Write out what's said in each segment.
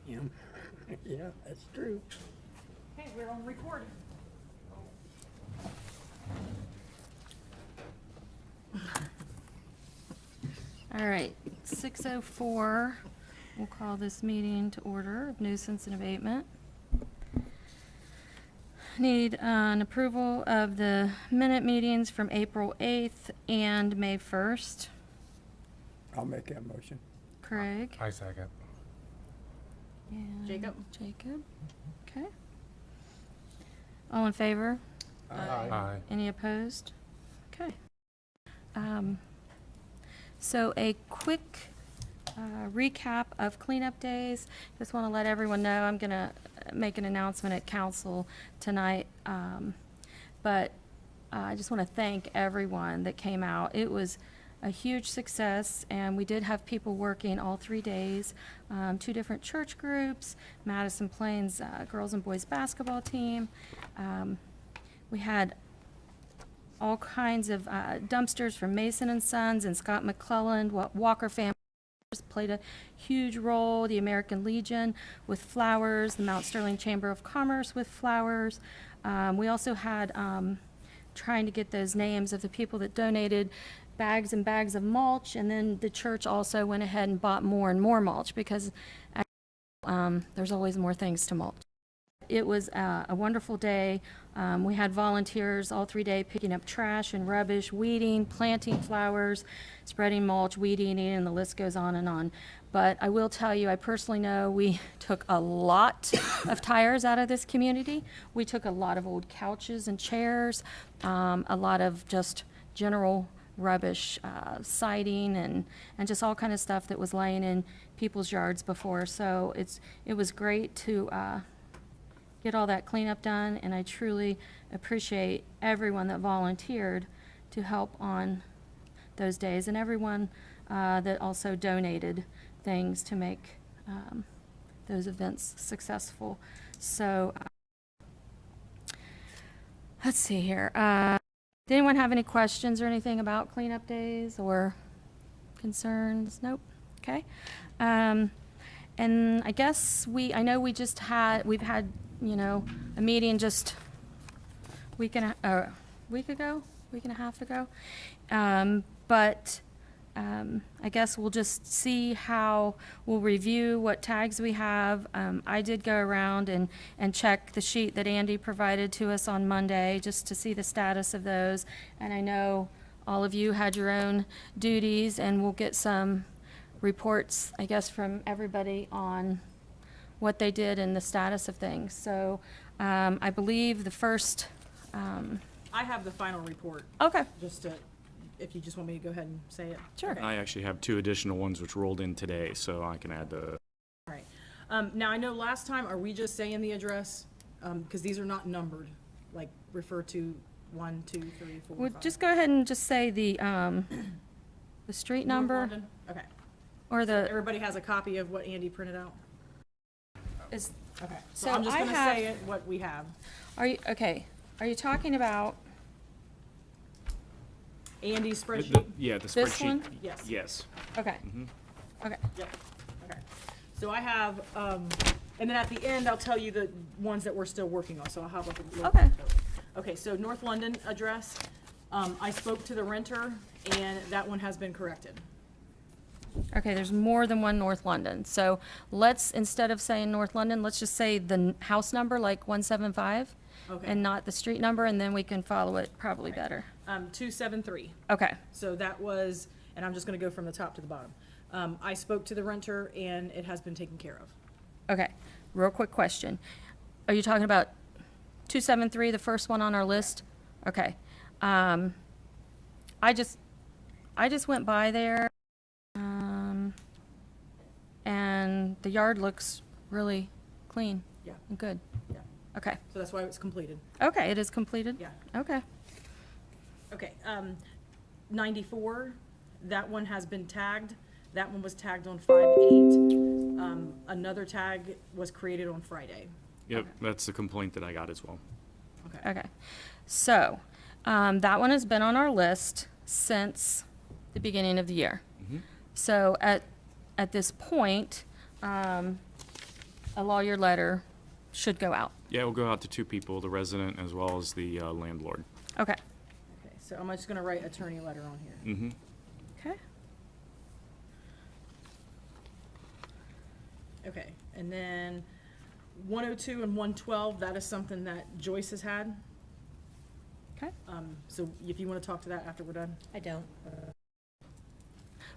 Yeah, yeah, that's true. Okay, we're on record. All right, 6:04, we'll call this meeting to order of nuisance and abatement. Need an approval of the minute meetings from April 8th and May 1st. I'll make that motion. Craig? I second. And Jacob. Jacob, okay. All in favor? Aye. Any opposed? Okay. So a quick recap of cleanup days. Just want to let everyone know, I'm going to make an announcement at council tonight. But I just want to thank everyone that came out. It was a huge success, and we did have people working all 3 days. 2 different church groups, Madison Plains girls and boys basketball team. We had all kinds of dumpsters from Mason and Sons and Scott McClelland. Walker family played a huge role. The American Legion with flowers. The Mount Sterling Chamber of Commerce with flowers. We also had trying to get those names of the people that donated bags and bags of mulch, and then the church also went ahead and bought more and more mulch because there's always more things to mulch. It was a wonderful day. We had volunteers all 3 days picking up trash and rubbish, weeding, planting flowers, spreading mulch, weed eating, and the list goes on and on. But I will tell you, I personally know we took a lot of tires out of this community. We took a lot of old couches and chairs, a lot of just general rubbish, siding and just all kind of stuff that was laying in people's yards before. So it was great to get all that cleanup done, and I truly appreciate everyone that volunteered to help on those days, and everyone that also donated things to make those events successful. So let's see here. Did anyone have any questions or anything about cleanup days or concerns? Nope. Okay. And I guess I know we've had, a meeting just a week and a half ago. But I guess we'll just see how we'll review what tags we have. I did go around and check the sheet that Andy provided to us on Monday just to see the status of those. And I know all of you had your own duties, and we'll get some reports, I guess, from everybody on what they did and the status of things. So I believe the first, I have the final report, okay, if you just want me to go ahead and say it. sure. Okay. I actually have 2 additional ones which rolled in today, so I can add the. All right. Now, I know last time, are we just saying the address? Because these are not numbered, like refer to 1, 2, 3, 4, Well, 5. just go ahead and just say the street North number London? Okay. or the, Everybody has a copy of what Andy printed out? is, Okay. So So I'm just I going to have- say it, what we have. are you talking about Andy's The- spreadsheet? Yeah, the This spreadsheet. one? Yes. Yes. okay, Mhm. okay, Yep. Okay. So I have, and then at the end, I'll tell you the ones that we're still working on, so I'll have like a little. Okay. Okay, so North London address, I spoke to the renter, and that one has been corrected. okay, there's more than one North London. So let's, instead of saying North London, let's just say the house number, like 175, Okay. and not the street number, and then we can follow it probably better. 273. Okay, So that was, and I'm just gonna go from the top to the bottom. I spoke to the renter, and it has been taken care of. okay, real quick question. Are you talking about 273, the first one on our list? Okay. I just went by there, and the yard looks really clean Yeah, and good. yeah. Okay, So that's why it's completed. okay, it is completed? Yeah. Okay, Okay, 94, that one has been tagged. That one was tagged on 5/8. Another tag was created on Friday. Yep, that's the complaint that I got as well. Okay. okay. So, that one has been on our list since the beginning of the year. Mhm. So at this point, a lawyer letter should go out. Yeah, we'll go out to two people, the resident as well as the landlord. Okay. Okay, so I'm just gonna write attorney letter on here. Mm-hmm. Okay. Okay, and then 102 and 112, that is something that Joyce has had. Okay. So if you wanna talk to that after we're done. I don't.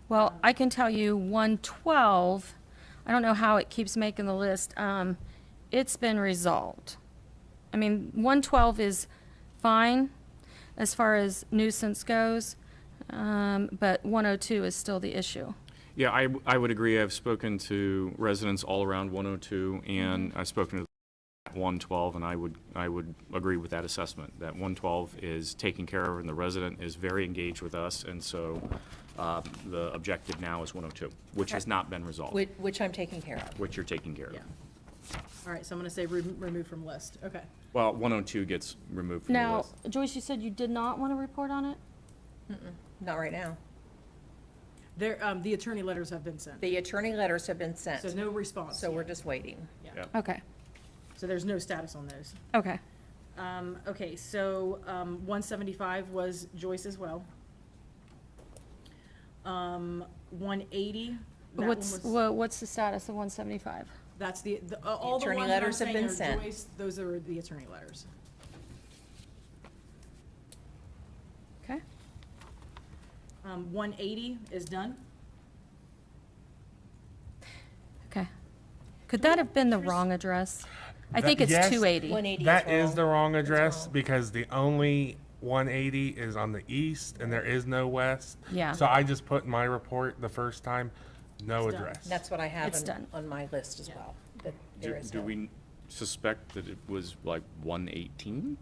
Well, I can tell you 112, I don't know how it keeps making the list. It's been resolved. I mean, 112 is fine as far as nuisance goes, but 102 is still the issue. Yeah, I would agree. I've spoken to residents all around 102, and I've spoken to 112, and I would agree with that assessment, that 112 is taken care of, and the resident is very engaged with us, and so the objective now is 102, which has not been resolved, Which I'm taking care of. which you're taking care of. Yeah. All right, so I'm gonna say remove from list, okay. Well, 102 gets removed from the Now, list. Joyce, you said you did not want to report on it? Not right now. There, the attorney letters have been sent, The attorney letters have been sent, so no response. so we're yet. just waiting. Yeah. Okay. So there's no status on those. Okay. Okay, so 175 was Joyce as well. 180, that one was, What's the status of 175? that's all the attorney ones that I'm letters have saying been are sent. Joyce, those are the attorney letters. Okay. 180 is done. Okay. Could that have been the wrong address? I think That- it's yes. 280. 180 That is wrong. the wrong That's address wrong. because the only 180 is on the east and there is no west. Yeah. So I just put in my report the first time, no It's done. address. That's what I have It's done. on my list as Yeah. well, that there is Do no. we suspect that it was like 118?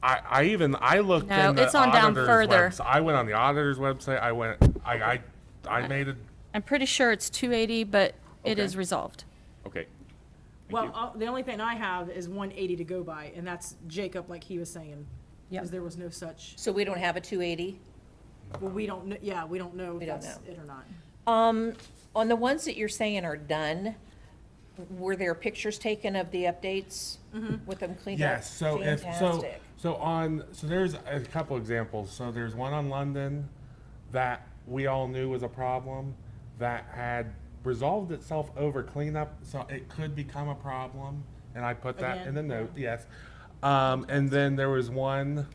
I looked No, in the it's on down auditor's further. website. I went on the auditor's website. I made a, I'm pretty sure it's 280, but it Okay. is resolved. Okay. Thank Well, you. the only thing I have is 180 to go by, and that's Jacob, like he was saying. Yep. Because there was no such, So we don't have a 280? well, we don't, yeah, we don't know We if don't that's know. it or not. On the ones that you're saying are done, were there pictures taken of the updates with them cleaned up? yes, so Fantastic. so there's a couple examples. So there's one on London that we all knew was a problem that had resolved itself over cleanup, so it could become a problem. And I put that in the Again? note, yes. And then there was one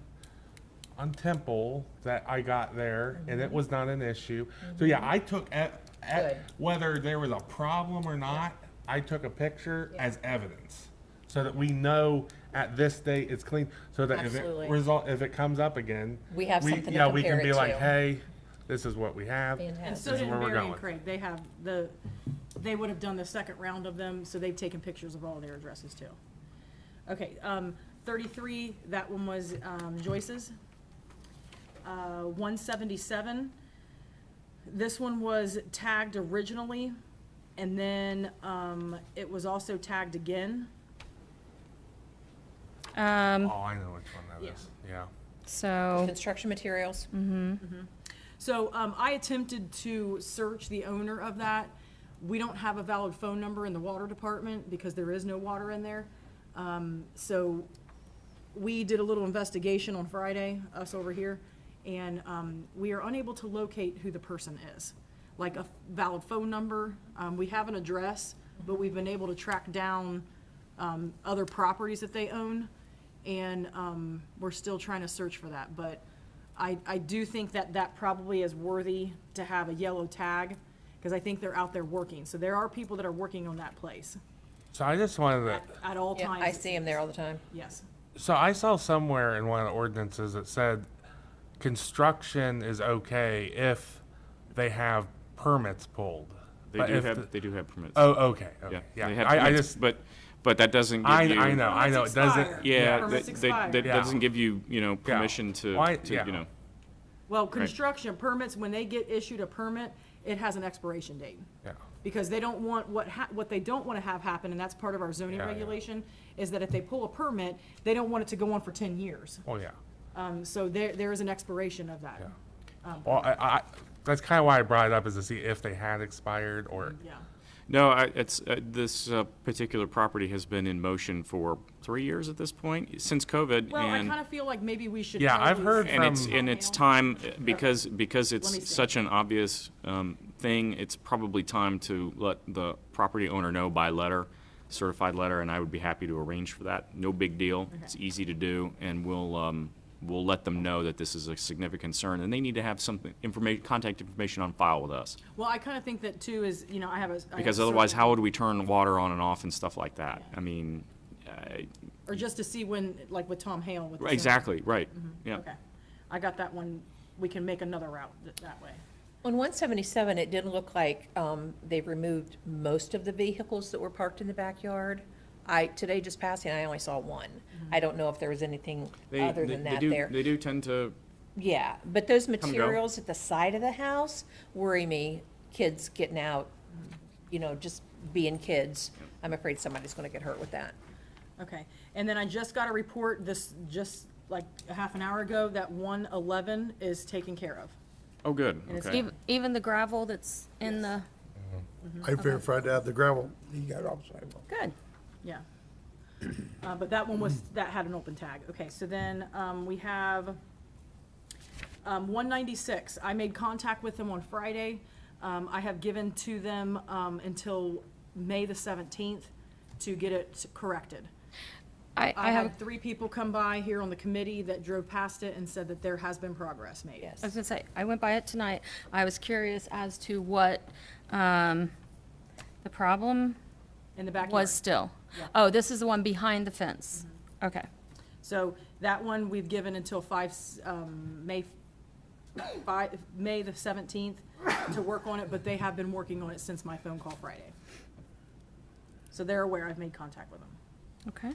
on Temple that I got there, and it was not an issue. So yeah, I took Good. whether there was a problem or not, I took a picture as evidence, so that we know at this date it's clean. So that Absolutely. if it comes up again, We have something to yeah, we can compare be it like, to. hey, this is what we have. And Fantastic. so This is did where we're Barry and going. Craig. They would have done the second round of them, so they've taken pictures of all their addresses too. Okay, 33, that one was Joyce's. 177, this one was tagged originally, and then it was also tagged again. Oh, I know which one that Yeah. is. Yeah. So, Construction materials? So I attempted to search the owner of that. We don't have a valid phone number in the water department because there is no water in there. So we did a little investigation on Friday, us over here, and we are unable to locate who the person is. Like a valid phone number, we have an address, but we've been able to track down other properties that they own, and we're still trying to search for that. But I do think that that probably is worthy to have a yellow tag, because I think they're out there working. So there are people that are working on that place So I just wanted to. at all Yeah, times. I see them there all the time. Yes. So I saw somewhere in one of the ordinances that said construction is okay if they have permits pulled. They But do if have, the- they do have permits. Oh, okay, Yeah, okay, they yeah. have I permits, just, but that doesn't give you. I know, it Permits doesn't. expire. Yeah, Permits that expire. that Yeah. doesn't give you, permission to, Why- to, yeah. you know. Well, construction permits, when they get issued a permit, it has an expiration date. Yeah, Because they don't want, what they don't want to have happen, and that's part of our zoning Yeah, yeah. regulation, is that if they pull a permit, they don't want it to go on for 10 years. well, yeah, So there is an expiration of that. yeah. Well, that's kind of why I brought it up, is to see if they had expired or, Yeah. No, this particular property has been in motion for 3 years at this point, since COVID, Well, I and, kind of feel like maybe we should. Yeah, I've probably- heard and it's time, because Let me it's see. such an obvious thing, it's probably time to let the property owner know by letter, certified letter, and I would be happy to arrange for that. No big deal. It's easy to do, and we'll let them know that this is a significant concern, and they need to have something, contact information on file with us. Well, I kind of think that too is, you know, I have a. I have Because a otherwise, certain- how would we turn water on and off and stuff like that? I mean, Or just to see when, like with Tom Hale with. the exactly, right, yeah. Okay. I got that one. We can make another route that way. On 177, it didn't look like they've removed most of the vehicles that were parked in the backyard. Today just passing, I only saw one. I don't know if there was anything other than that there. They do tend to, Yeah, but those and go. materials at the side of the house worry me. Kids getting out, you know, just being kids. I'm afraid somebody's going to get hurt with that. Okay. And then I just got a report just like a half an hour ago that 111 is taken care of. oh, good, And it's okay. Even the gravel that's in the, I verified that, the gravel. You got off sidewalk. good. Yeah. But that one that had an open tag. Okay, so then we have 196. I made contact with them on Friday. I have given to them until May the 17th to get it corrected. I I have, had 3 people come by here on the committee that drove past it and said that there has been progress made. Yes. I was gonna say, I went by it tonight. I was curious as to what, the problem In the backyard. was still. Oh, this is the one behind the fence. Okay. So that one we've given until May the 17th to work on it, but they have been working on it since my phone call Friday. So they're aware I've made contact with them. Okay.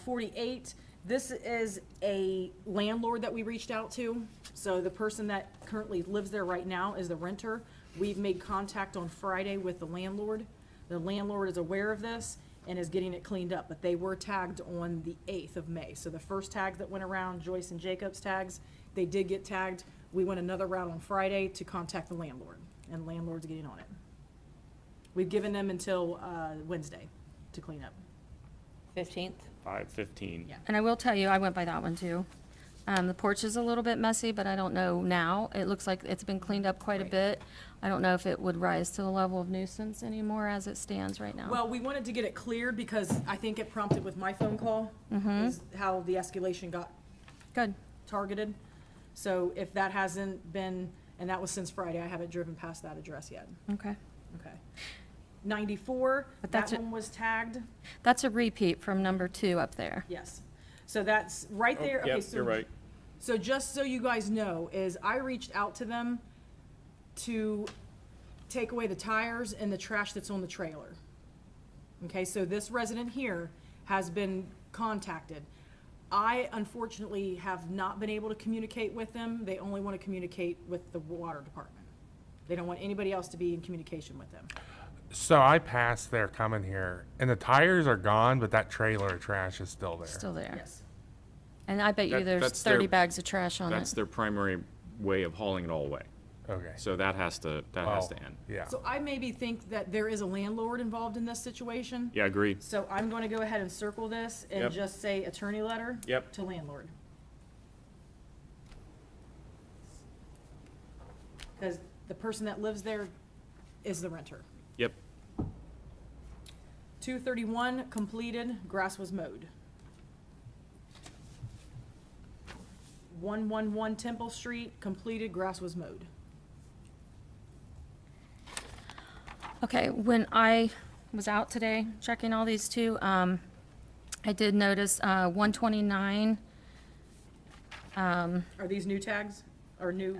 48, this is a landlord that we reached out to. So the person that currently lives there right now is the renter. We've made contact on Friday with the landlord. The landlord is aware of this and is getting it cleaned up, but they were tagged on the 8th of May. So the first tags that went around, Joyce and Jacob's tags, they did get tagged. We went another route on Friday to contact the landlord, and the landlord's getting on it. We've given them until Wednesday to clean up. 15th? 5:15. Yeah. And I will tell you, I went by that one too. The porch is a little bit messy, but I don't know now. It looks like it's been cleaned up quite a bit. I don't know if it would rise to the level of nuisance anymore as it stands right now. Well, we wanted to get it cleared because I think it prompted with my phone call, is how the escalation got Good. targeted. So if that hasn't been, and that was since Friday, I haven't driven past that address yet. Okay. Okay. 94, But that that's it. one was tagged, That's a repeat from number 2 up there. yes. So that's right there. Okay, Yep, so you're right. So just so you guys know, is I reached out to them to take away the tires and the trash that's on the trailer. Okay, so this resident here has been contacted. I unfortunately have not been able to communicate with them. They only want to communicate with the water department. They don't want anybody else to be in communication with them. So I passed there coming here, and the tires are gone, but that trailer of trash is still there. Still there. Yes. And I bet you there's That's 30 their- bags of trash on That's it. their primary way of hauling it all away. Okay. So that has to Well, end. Yeah. So I maybe think that there is a landlord involved in this situation. Yeah, agreed. So I'm going to go ahead and circle this and Yep. just say attorney letter. Yep. To landlord. Because the person that lives there is the renter. Yep. 231 completed, grass was mowed. 111 Temple Street completed, grass was mowed. Okay, when I was out today checking all these too, I did notice 129, Are these new tags or new?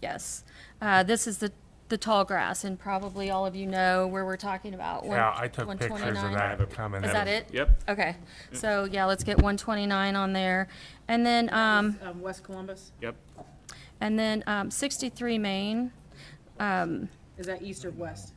yes. This is the tall grass, and probably all of you know where we're talking about. Yeah, I took pictures of 129. that coming in. Is that it? Yep. Okay, so yeah, let's get 129 on there. And then, West Columbus? Yep. 63 Main, Is that east or west?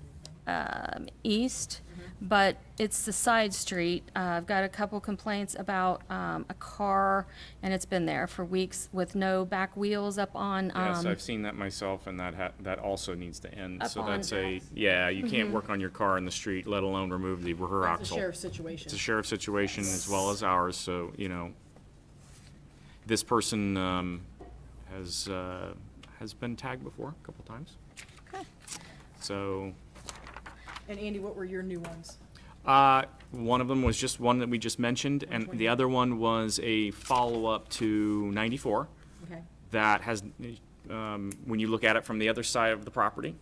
east. but it's the side street. I've got a couple complaints about a car, and it's been there for weeks with no back wheels up on. Yes, I've seen that myself, and that also needs to end. Up So on- that's yeah, you can't work on your car in the street, let alone remove the rear It's a axle. sheriff's situation. It's a sheriff's situation as well as ours, so, this person has been tagged before a couple times. Okay. So, And Andy, what were your new ones? one of them was just one that we just mentioned, and the other one was a follow-up to 94 Okay. that has, when you look at it from the other side of the property,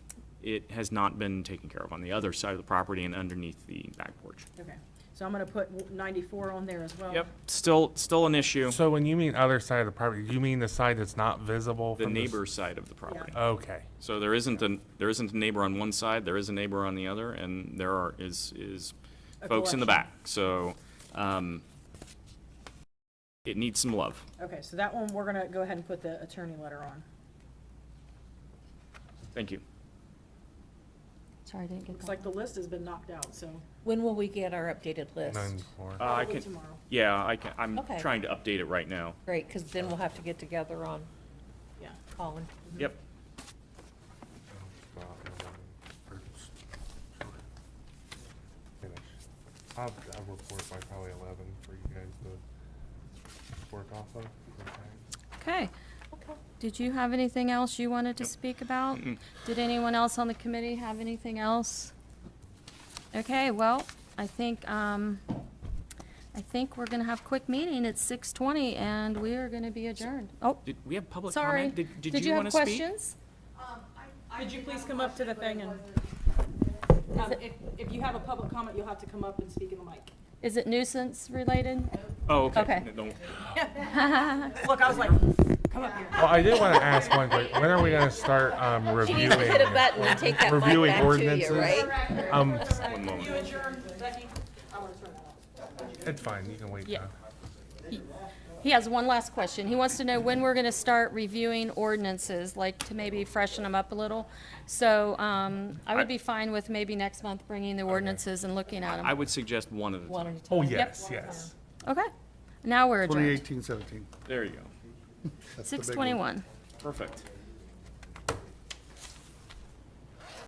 it has not been taken care of on the other side of the property and underneath the back porch. Okay. So I'm gonna put 94 on there as well. Yep, still an issue. So when you mean other side of the property, you mean the side that's not visible The from neighbor's side of the property. Okay. So there isn't a neighbor on one side, there is a neighbor on the other, and there is A folks in the collection. back. So, it needs some love. Okay, so that one, we're gonna go ahead and put the attorney letter on. Thank you. Sorry, I didn't get Looks that. like the list has been knocked out, so When will we get our updated list? 94. I probably can, tomorrow. yeah, I can, I'm Okay. trying to update it right now. Great, because then we'll have to get together on Yeah. Colin. Yep. I'll report by probably 11 for you guys to work off of. Okay. Okay. Did you have anything else you wanted to speak about? Did anyone else on the committee have anything else? Okay, well, I think we're gonna have a quick meeting at 6:20, and we are gonna be adjourned. Oh, Did we have public sorry. comment? Did you you have want to speak? questions? Could you please come up to the thing and, if you have a public comment, you'll have to come up and speak in the mic. Is it nuisance related? Oh, okay. Okay. Don't- Look, I was like, come up here. Well, I did want to ask one quick. When are we going to start She needs to hit a reviewing? button and take that mic Reviewing back to you, ordinances. right? One moment. You adjourn, Becky? I want to turn that off. It's fine. You can wait. Yeah. now. He has one last question. He wants to know when we're gonna start reviewing ordinances, like to maybe freshen them up a little. So, I would be fine with maybe next month bringing the ordinances and looking at I them. would suggest one at a One time. at a time. Oh, yes, yes. Okay, now we're adjourned. 2018, 17. There you go. That's the big one. 6:21. Perfect.